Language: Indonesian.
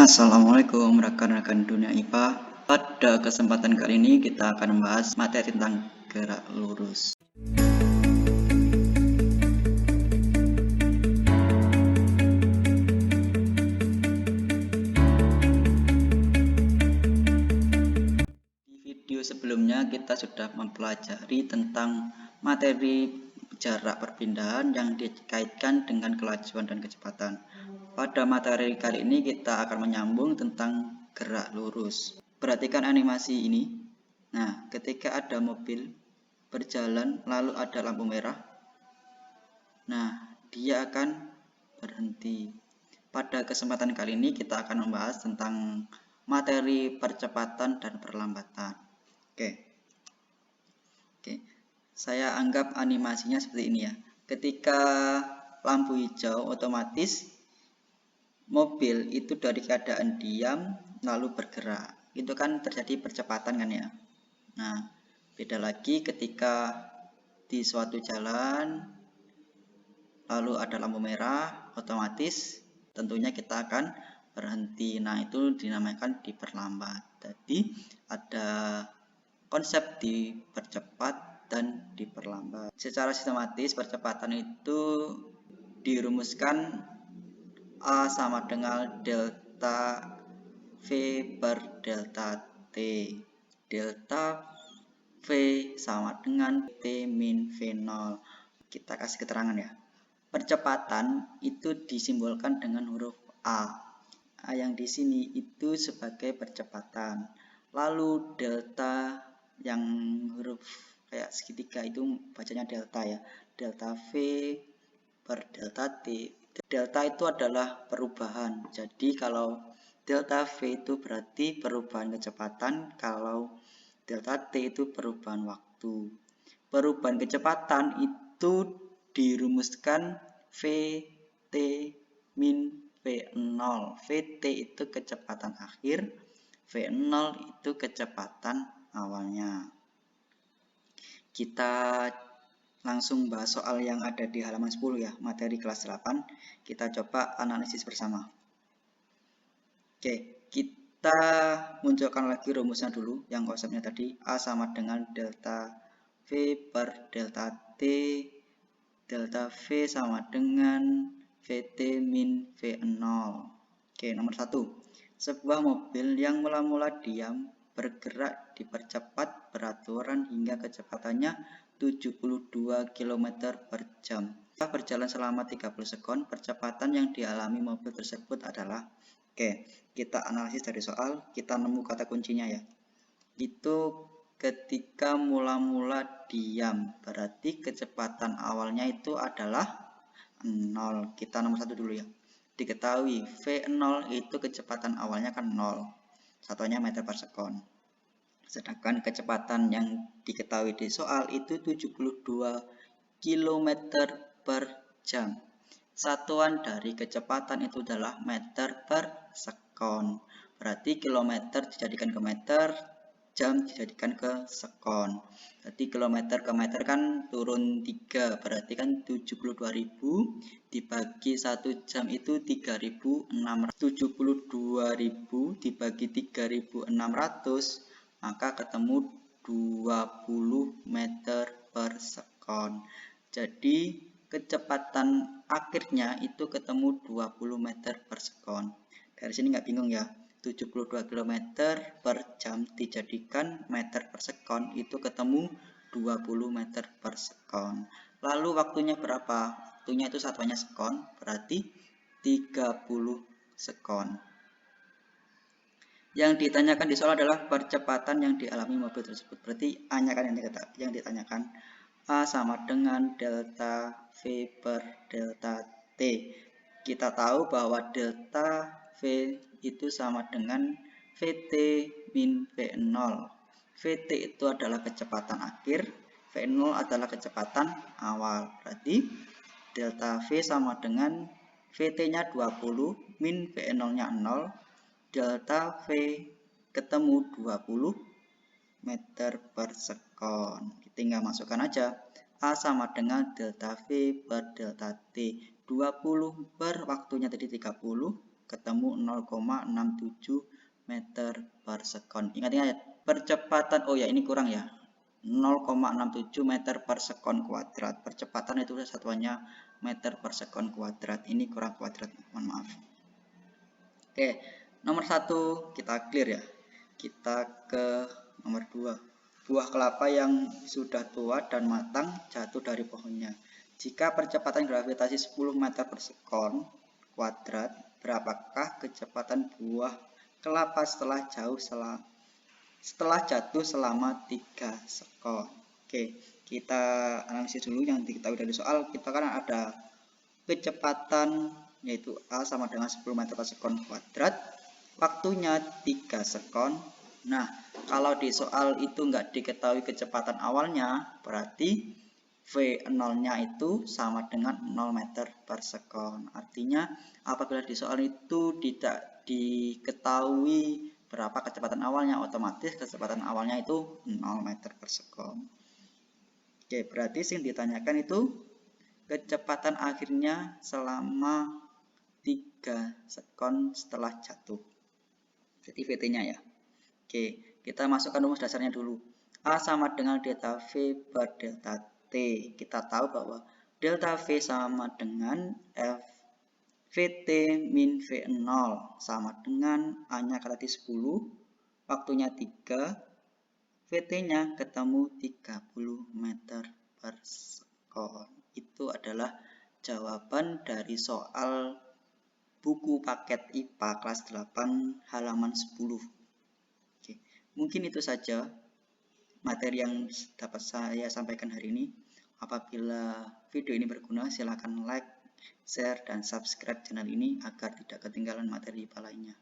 Assalamualaikum rekan-rekan dunia IPA. Pada kesempatan kali ini kita akan membahas materi tentang gerak lurus. Di video sebelumnya kita sudah mempelajari tentang materi jarak perpindahan yang dikaitkan dengan kelajuan dan kecepatan. Pada materi kali ini kita akan menyambung tentang gerak lurus. Perhatikan animasi ini. Nah, ketika ada mobil berjalan lalu ada lampu merah, nah dia akan berhenti. Pada kesempatan kali ini kita akan membahas tentang materi percepatan dan perlambatan. Oke. Saya anggap animasinya seperti ini ya. Ketika lampu hijau, otomatis mobil itu dari keadaan diam lalu bergerak. Itu kan terjadi percepatan kan ya. Nah, beda lagi ketika di suatu jalan lalu ada lampu merah, otomatis tentunya kita akan berhenti. Nah, itu dinamakan diperlambat. Jadi ada konsep dipercepat dan diperlambat. Secara sistematis percepatan itu dirumuskan A sama dengan delta V per delta T. Delta V sama dengan T min V0. Kita kasih keterangan ya. Percepatan itu disimbolkan dengan huruf A. A yang di sini itu sebagai percepatan. Lalu delta yang huruf kayak segitiga itu bacanya delta ya. Delta V per delta T. Delta itu adalah perubahan. Jadi kalau delta V itu berarti perubahan kecepatan, kalau delta T itu perubahan waktu. Perubahan kecepatan itu dirumuskan Vt min V0. Vt itu kecepatan akhir, V0 itu kecepatan awalnya. Kita langsung bahas soal yang ada di halaman 10 ya, materi kelas 8. Kita coba analisis bersama. Oke, kita munculkan lagi rumusnya dulu, yang konsepnya tadi A sama dengan delta V per delta T. Delta V sama dengan Vt min V0. Oke, nomor 1. Sebuah mobil yang mula-mula diam bergerak dipercepat beraturan hingga kecepatannya 72 km per jam. Setelah berjalan selama 30 sekon, percepatan yang dialami mobil tersebut adalah. Oke, kita analisis dari soal, kita nemu kata kuncinya ya. Itu ketika mula-mula diam, berarti kecepatan awalnya itu adalah 0. Kita nomor 1 dulu ya. Diketahui V0 itu kecepatan awalnya kan 0. Satuannya meter per sekon. Sedangkan kecepatan yang diketahui di soal itu 72 km per jam. Satuan dari kecepatan itu adalah meter per sekon. Berarti kilometer dijadikan ke meter, jam dijadikan ke sekon. Jadi kilometer ke meter kan turun 3, berarti kan 72.000 dibagi 1 jam itu 3.600. 72.000 dibagi 3.600, maka ketemu 20 meter per sekon. Jadi kecepatan akhirnya itu ketemu 20 meter per sekon. Dari sini nggak bingung ya, 72 km per jam dijadikan meter per sekon itu ketemu 20 meter per sekon. Lalu waktunya berapa? Waktunya itu satuannya sekon, berarti 30 sekon. Yang ditanyakan di soal adalah percepatan yang dialami mobil tersebut. Berarti A-nya kan yang ditanyakan. A sama dengan delta V per delta T. Kita tahu bahwa delta V itu sama dengan Vt min V0. Vt itu adalah kecepatan akhir, V0 adalah kecepatan awal. Berarti delta V sama dengan Vt-nya 20 min V0-nya 0. Delta V ketemu 20 meter per sekon. Tinggal masukkan aja. A sama dengan delta V per delta T. 20 per waktunya tadi 30 ketemu 0,67 meter per sekon. Ingat-ingat percepatan, oh ya ini kurang ya, 0,67 meter per sekon kuadrat. Percepatan itu satuannya meter per sekon kuadrat. Ini kurang kuadrat, mohon maaf. Oke, nomor 1 kita clear ya. Kita ke nomor 2. Buah kelapa yang sudah tua dan matang jatuh dari pohonnya. Jika percepatan gravitasi 10 meter per sekon kuadrat, berapakah kecepatan buah kelapa setelah jatuh selama 3 sekon? Oke, kita analisis dulu yang diketahui dari soal. Kita kan ada kecepatan yaitu A sama dengan 10 meter per sekon kuadrat, waktunya 3 sekon. Nah, kalau di soal itu nggak diketahui kecepatan awalnya, berarti V0-nya itu sama dengan 0 meter per sekon. Artinya, apabila di soal itu tidak diketahui berapa kecepatan awalnya, otomatis kecepatan awalnya itu 0 meter per sekon. Oke, berarti yang ditanyakan itu kecepatan akhirnya selama 3 sekon setelah jatuh. Jadi VT-nya ya. Oke, kita masukkan rumus dasarnya dulu. A sama dengan delta V per delta T. Kita tahu bahwa delta V sama dengan F VT min V0 sama dengan A-nya tadi 10, waktunya 3, VT-nya ketemu 30 meter per sekon. Itu adalah jawaban dari soal buku paket IPA kelas 8 halaman 10. Oke, mungkin itu saja materi yang dapat saya sampaikan hari ini. Apabila video ini berguna, silakan like, share, dan subscribe channel ini agar tidak ketinggalan materi IPA lainnya.